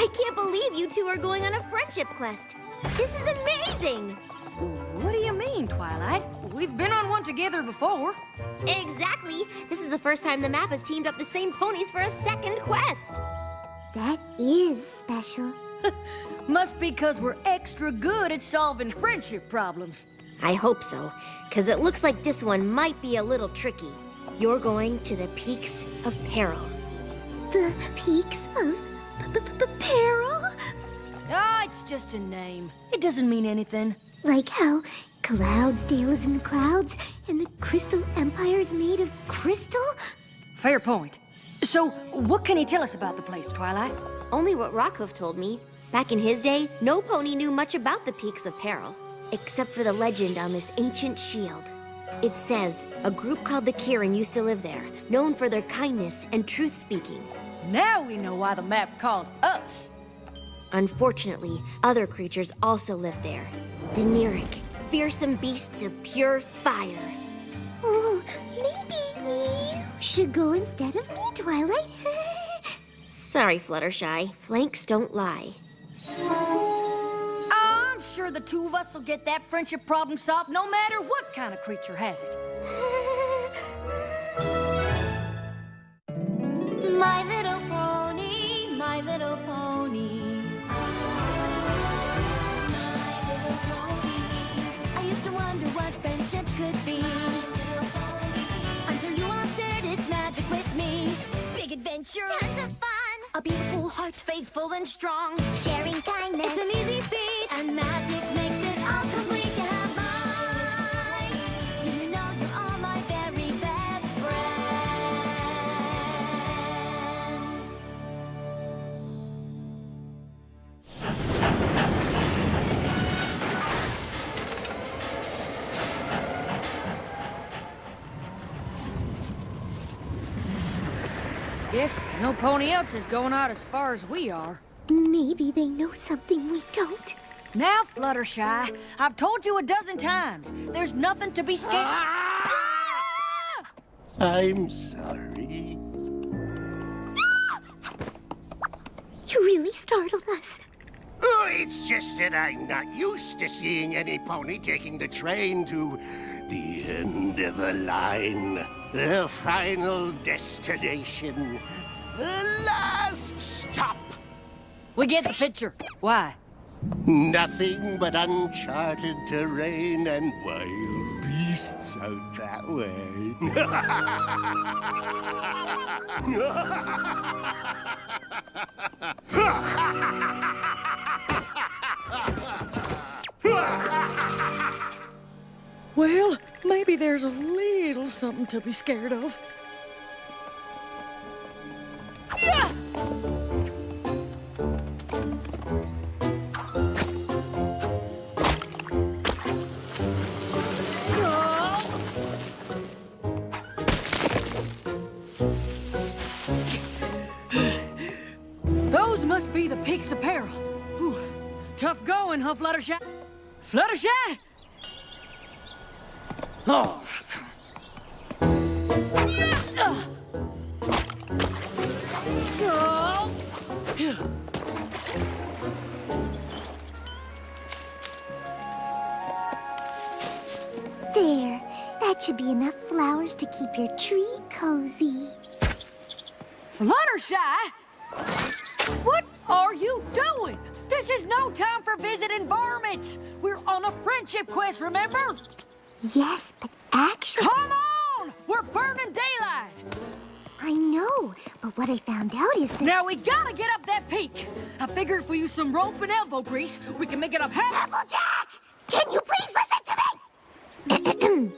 can't believe you two are going on a friendship quest. This is amazing! What do you mean, Twilight? We've been on one together before. Exactly! This is the first time the map has teamed up the same ponies for a second quest. That is special. Must be because we're extra good at solving friendship problems. I hope so, because it looks like this one might be a little tricky. You're going to the Peaks of Peril. The Peaks of Peril? Ah, it's just a name. It doesn't mean anything. Like how Cloudsdale is in the clouds and the Crystal Empire is made of crystal? Fair point. So, what can you tell us about the place, Twilight? Only what Rockhoof told me. Back in his day, no pony knew much about the Peaks of Peril, except for the legend on this ancient shield. It says a group called the Kirin used to live there, known for their kindness and truth-speaking. Now we know why the map called us. Unfortunately, other creatures also lived there. The Nirik, fearsome beasts of pure fire. Oh, maybe you should go instead of me, Twilight. Sorry, Fluttershy. Flanks don't lie. I'm sure the two of us will get that friendship problem solved no matter what kind of creature has it. My little pony, my little pony. My little pony. I used to wonder what friendship could be. Until you all shared its magic with me. Big adventure, tons of fun. A beautiful heart, faithful and strong. Sharing kindness, it's an easy feat. And magic makes it all complete. You have mine. Do you know you're all my very best friends? Guess no pony else is going out as far as we are. Maybe they know something we don't. Now, Fluttershy, I've told you a dozen times, there's nothing to be scared. I'm sorry. You really startled us. Oh, it's just that I'm not used to seeing any pony taking the train to the end of the line. The final destination. The last stop. We get the picture. Why? Nothing but uncharted terrain and wild beasts out that way. Well, maybe there's a little something to be scared of. Yeah! Those must be the Peaks of Peril. Whew. Tough going, huh, Fluttershy? Fluttershy? Oh. There. That should be enough flowers to keep your tree cozy. Fluttershy? What are you doing? This is no time for visiting varmints. We're on a friendship quest, remember? Yes, but actually... Come on! We're burning daylight! I know, but what I found out is that... Now we gotta get up that peak. I figure if we use some rope and elbow grease, we can make it up half... Applejack! Can you please listen to me?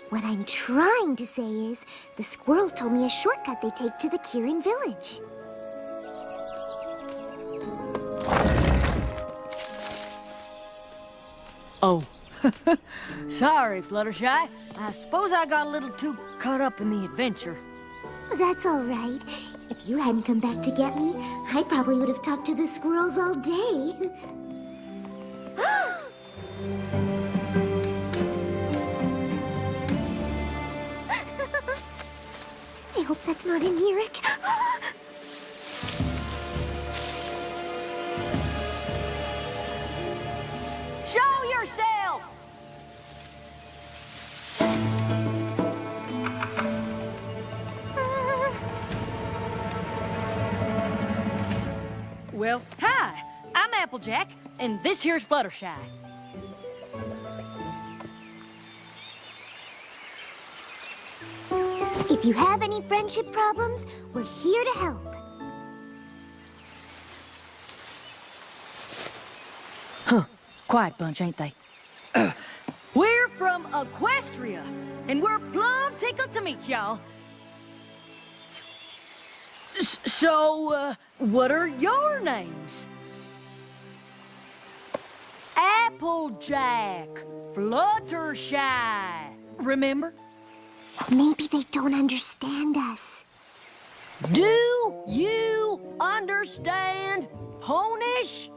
What I'm trying to say is, the squirrels told me a shortcut they take to the Kirin village. Oh. Sorry, Fluttershy. I suppose I got a little too caught up in the adventure. That's all right. If you hadn't come back to get me, I probably would have talked to the squirrels all day. I hope that's not a Nirik. Well, hi. I'm Applejack, and this here's Fluttershy. If you have any friendship problems, we're here to help. Quiet bunch, ain't they? We're from Equestria, and we're plumb tickled to meet y'all. So, what are your names? Applejack, Fluttershy. Remember? Maybe they don't understand us. Do you understand Ponish?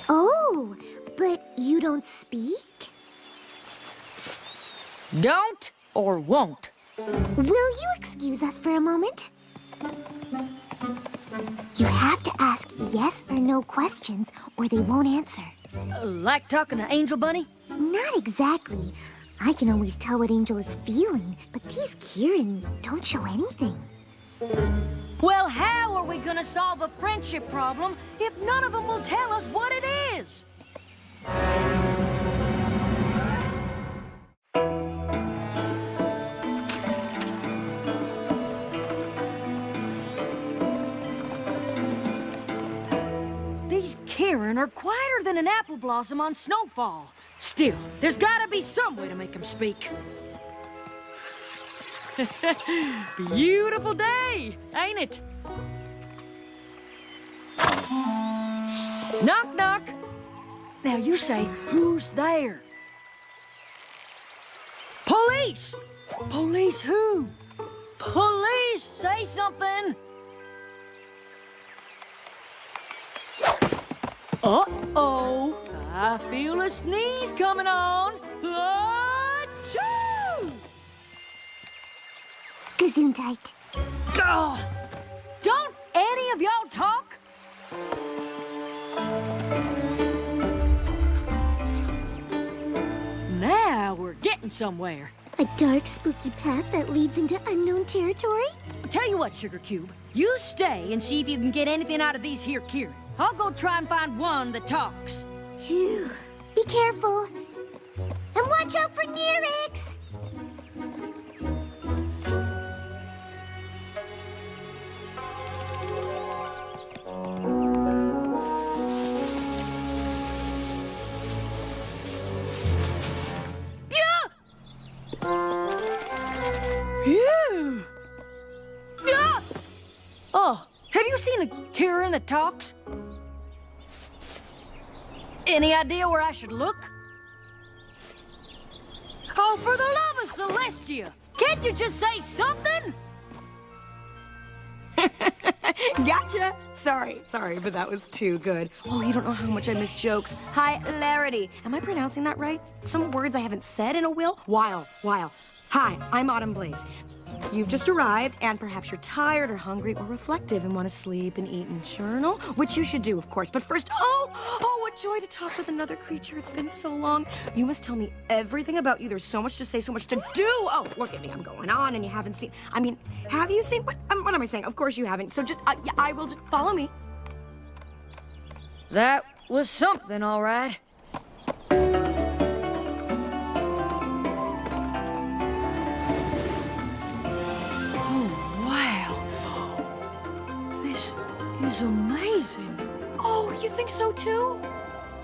Oh, but you don't speak? Don't or won't? Will you excuse us for a moment? You have to ask yes or no questions, or they won't answer. Like talking to Angel Bunny? Not exactly. I can always tell what Angel is feeling, but these Kieran don't show anything. Well, how are we gonna solve a friendship problem if none of them will tell us what it is? These Kieran are quieter than an apple blossom on snowfall. Still, there's gotta be some way to make them speak. Beautiful day, ain't it? Knock, knock. Now you say, who's there? Police! Police who? Police! Say something! Uh-oh! I feel a sneeze coming on! Achoo! Gesundheit. Oh, don't any of y'all talk? Now we're getting somewhere. A dark, spooky path that leads into unknown territory? Tell you what, Sugar Cube, you stay and see if you can get anything out of these here Kieran. I'll go try and find one that talks. Phew. Be careful. And watch out for Neerix! Phew! Ah! Oh, have you seen a Kieran that talks? Any idea where I should look? Oh, for the love of Celestia! Can't you just say something? Gotcha! Sorry, but that was too good. Oh, you don't know how much I miss jokes. Hilarity. Am I pronouncing that right? Some words I haven't said in a while. Hi, I'm Autumn Blaze. You've just arrived, and perhaps you're tired or hungry or reflective and want to sleep and eat and journal, which you should do, of course. But first, oh, what joy to talk with another creature. It's been so long. You must tell me everything about you. There's so much to say, so much to do. Oh, look at me. I'm going on, and you haven't seen... I mean, have you seen... What am I saying? Of course you haven't. So just, I will just... Follow me. That was something, all right. Is amazing. Oh, you think so too?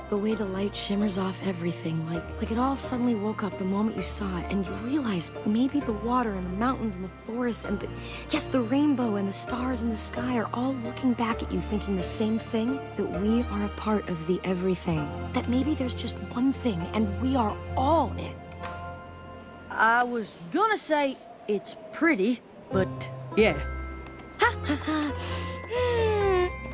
The way the light shimmers off everything, like it all suddenly woke up the moment you saw it, and you realize maybe the water and the mountains and the forests and the rainbow and the stars in the sky are all looking back at you thinking the same thing, that we are a part of the everything. That maybe there's just one thing and we are all it. I was gonna say it's pretty, but yeah.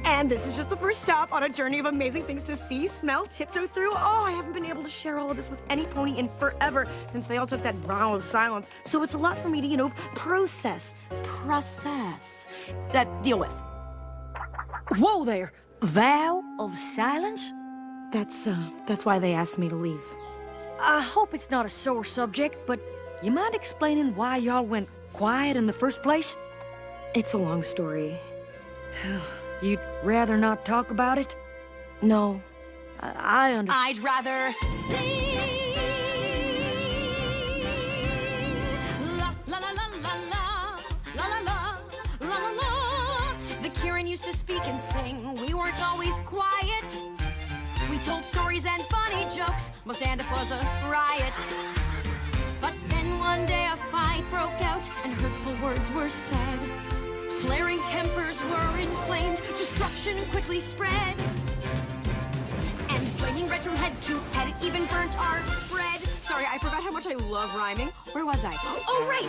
And this is just the first stop on a journey of amazing things to see, smell, tiptoe through. Oh, I haven't been able to share all of this with any pony in forever since they all took that vow of silence. So it's a lot for me to, process, deal with. Whoa there! Vow of silence? That's why they asked me to leave. I hope it's not a sore subject, but you mind explaining why y'all went quiet in the first place? It's a long story. You'd rather not talk about it? No, I understand. I'd rather sing. La la la la la la la la la la la. The Kieran used to speak and sing. We weren't always quiet. We told stories and funny jokes. Most stand-up was a riot. But then one day a fight broke out and hurtful words were said. Flaring tempers were inflamed. Destruction quickly spread. And flaming red from head to head, it even burnt our bread. Sorry, I forgot how much I love rhyming. Where was I? Oh, right!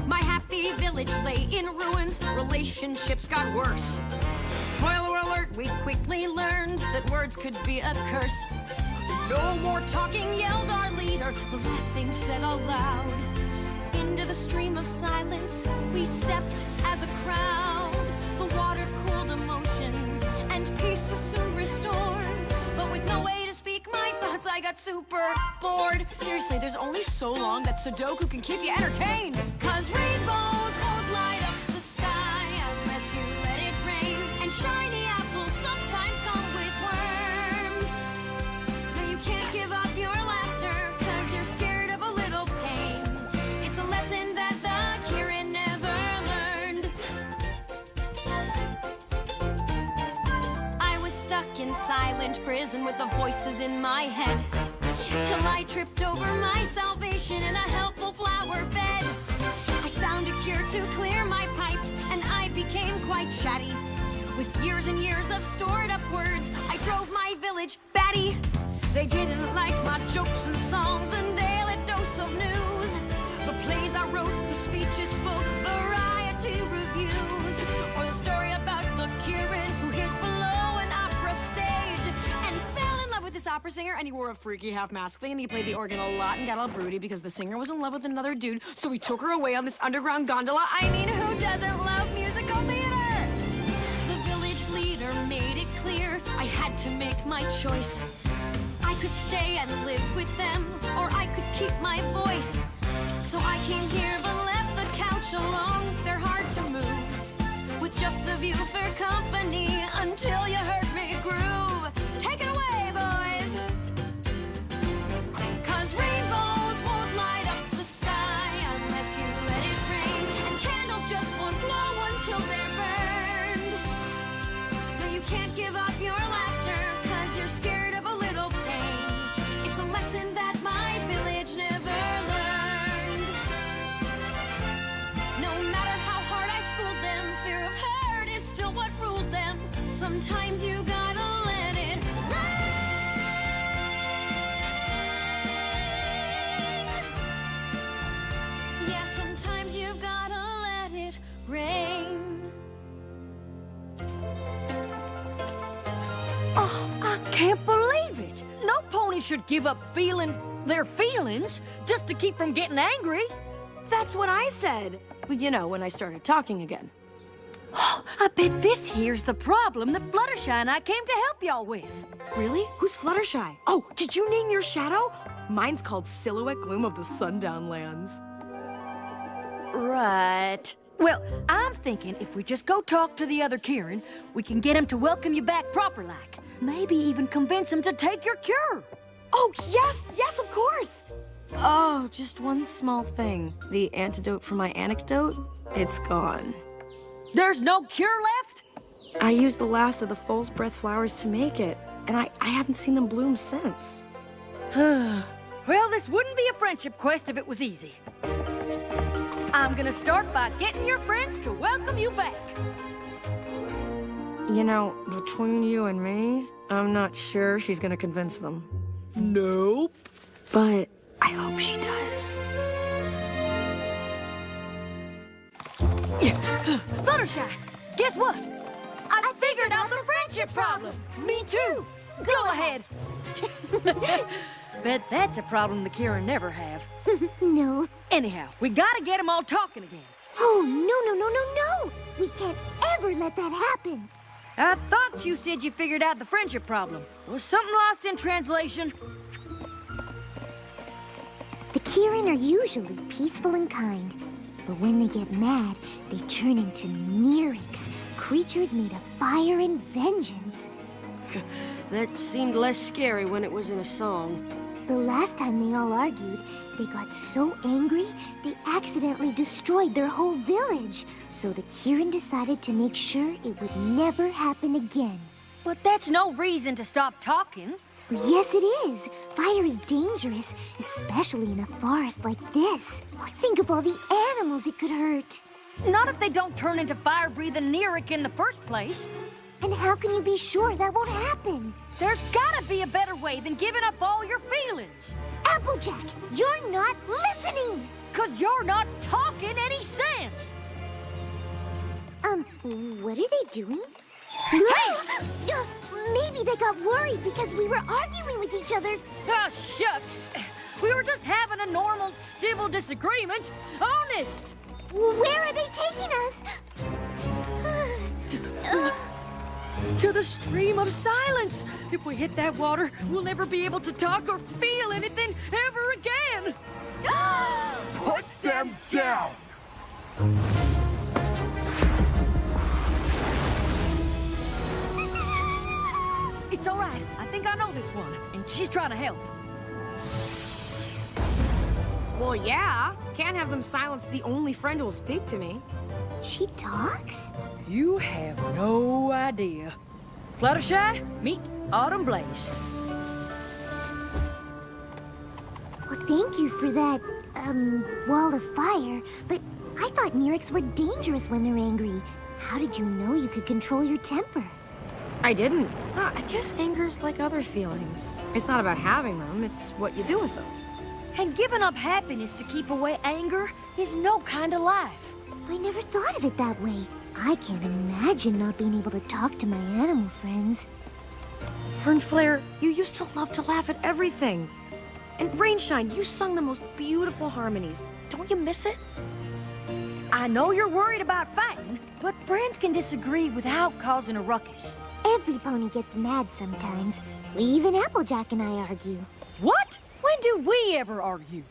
My happy village lay in ruins. Relationships got worse. Spoiler alert, we quickly learned that words could be a curse. No more talking, yelled our leader, the last thing said aloud. Into the stream of silence, we stepped as a crowd. The water cooled emotions, and peace was soon restored. But with no way to speak my thoughts, I got super bored. Seriously, there's only so long that Sudoku can keep you entertained. 'Cause rainbows won't light up the sky unless you let it rain. And shiny apples sometimes come with worms. No, you can't give up your laughter 'cause you're scared of a little pain. It's a lesson that the Kieran never learned. I was stuck in silent prison with the voices in my head. Till I tripped over my salvation in a helpful flower bed. I found a cure to clear my pipes, and I became quite chatty. With years and years of stored up words, I drove my village batty. They didn't like my jokes and songs and daily dose of news. The plays I wrote, the speeches spoke, variety reviews. Or the story about the Kieran who hid below an opera stage and fell in love with this opera singer, and he wore a freaky half mask thing, and he played the organ a lot and got all broody because the singer was in love with another dude, so he took her away on this underground gondola. I mean, who doesn't love musical theater? The village leader made it clear I had to make my choice. I could stay and live with them, or I could keep my voice. So I came here but left the couch alone. They're hard to move, with just the view for company until you heard me groove. Take it away, boys! 'Cause rainbows won't light up the sky unless you let it rain. And candles just won't glow until they're burned. No, you can't give up your laughter 'cause you're scared of a little pain. It's a lesson that my village never learned. No matter how hard I schooled them, fear of hurt is still what ruled them. Sometimes you gotta let it rain. Yeah, sometimes you've gotta let it rain. Oh, I can't believe it! No pony should give up feeling their feelings just to keep from getting angry. That's what I said. Well, you know, when I started talking again. I bet this here's the problem that Fluttershy and I came to help y'all with. Really? Who's Fluttershy? Oh, did you name your shadow? Mine's called Silhouette Gloom of the Sundown Lands. Right. Well, I'm thinking if we just go talk to the other Kieran, we can get him to welcome you back proper-like. Maybe even convince him to take your cure. Oh, yes, of course. Oh, just one small thing. The antidote for my anecdote, it's gone. There's no cure left? I used the last of the false breath flowers to make it, and I haven't seen them bloom since. Well, this wouldn't be a friendship quest if it was easy. I'm gonna start by getting your friends to welcome you back. You know, between you and me, I'm not sure she's gonna convince them. Nope. But I hope she does. Fluttershy, guess what? I figured out the friendship problem. Me too. Go ahead. Bet that's a problem the Kieran never have. No. Anyhow, we gotta get them all talking again. Oh, no. We can't ever let that happen. I thought you said you figured out the friendship problem. Was something lost in translation? The Kieran are usually peaceful and kind, but when they get mad, they turn into Neeriks, creatures made of fire and vengeance. That seemed less scary when it was in a song. The last time they all argued, they got so angry, they accidentally destroyed their whole village. So the Kieran decided to make sure it would never happen again. But that's no reason to stop talking. Yes, it is. Fire is dangerous, especially in a forest like this. Think of all the animals it could hurt. Not if they don't turn into fire-breathing Neeric in the first place. And how can you be sure that won't happen? There's gotta be a better way than giving up all your feelings. Applejack, you're not listening! 'Cause you're not talking any sense. What are they doing? Hey! Maybe they got worried because we were arguing with each other. Ah, shucks. We were just having a normal civil disagreement. Honest. Where are they taking us? To the stream of silence. If we hit that water, we'll never be able to talk or feel anything ever again. Put them down! It's all right. I think I know this one, and she's trying to help. Well, yeah. Can't have them silence the only friend who'll speak to me. She talks? You have no idea. Fluttershy, meet Autumn Blaze. Well, thank you for that, wall of fire. But I thought Neerics were dangerous when they're angry. How did you know you could control your temper? I didn't. I guess anger's like other feelings. It's not about having them, it's what you do with them. And giving up happiness to keep away anger is no kind of life. I never thought of it that way. I can't imagine not being able to talk to my animal friends. Fernflare, you used to love to laugh at everything. And Rainshine, you sung the most beautiful harmonies. Don't you miss it? I know you're worried about fighting, but friends can disagree without causing a ruckus. Every pony gets mad sometimes. Even Applejack and I argue. What? When do we ever argue?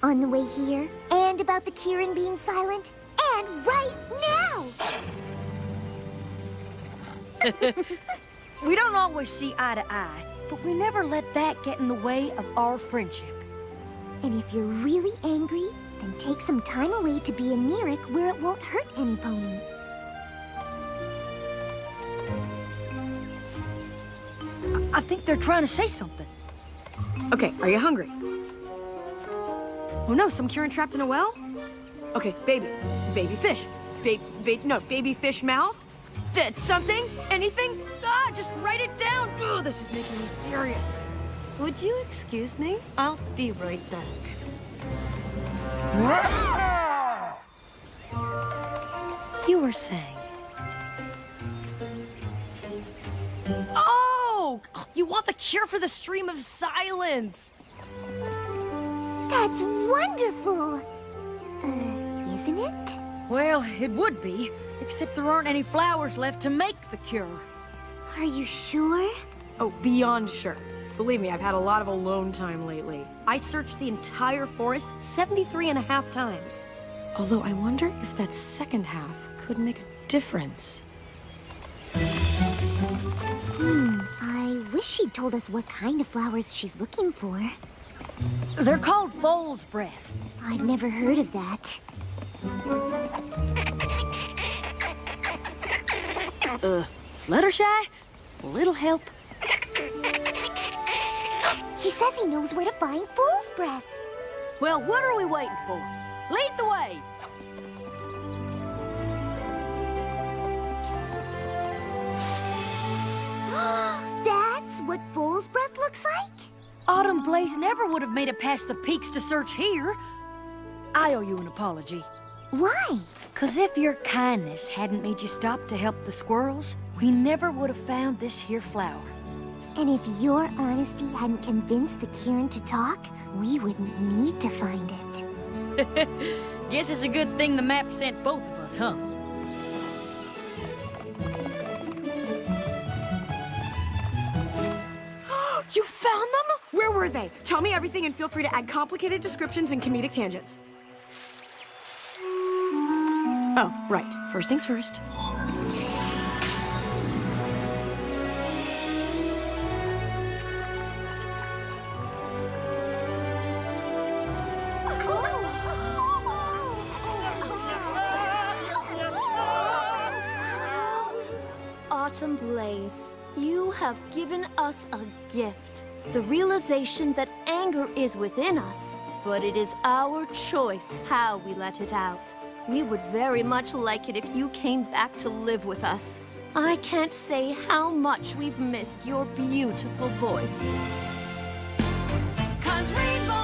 On the way here, and about the Kieran being silent, and right now! We don't always see eye to eye, but we never let that get in the way of our friendship. And if you're really angry, then take some time away to be a Neeric where it won't hurt any pony. I think they're trying to say something. Okay, are you hungry? Oh no, some Kieran trapped in a well? Okay, baby fish. Baby fish mouth? Something? Anything? Just write it down! This is making me furious. Would you excuse me? I'll be right back. You were saying... Oh! You want the cure for the stream of silence! That's wonderful! Isn't it? Well, it would be, except there aren't any flowers left to make the cure. Are you sure? Oh, beyond sure. Believe me, I've had a lot of alone time lately. I searched the entire forest 73.5 times. Although I wonder if that second half could make a difference. I wish she'd told us what kind of flowers she's looking for. They're called foal's breath. I've never heard of that. Fluttershy? A little help? He says he knows where to find fool's breath. Well, what are we waiting for? Lead the way! That's what fool's breath looks like? Autumn Blaze never would have made it past the peaks to search here. I owe you an apology. Why? 'Cause if your kindness hadn't made you stop to help the squirrels, we never would have found this here flower. And if your honesty hadn't convinced the Kieran to talk, we wouldn't need to find it. Guess it's a good thing the map sent both of us, huh? You found them? Where were they? Tell me everything and feel free to add complicated descriptions and comedic tangents. Oh, right. First things first. Autumn Blaze, you have given us a gift. The realization that anger is within us, but it is our choice how we let it out. We would very much like it if you came back to live with us. I can't say how much we've missed your beautiful voice. 'Cause rainbow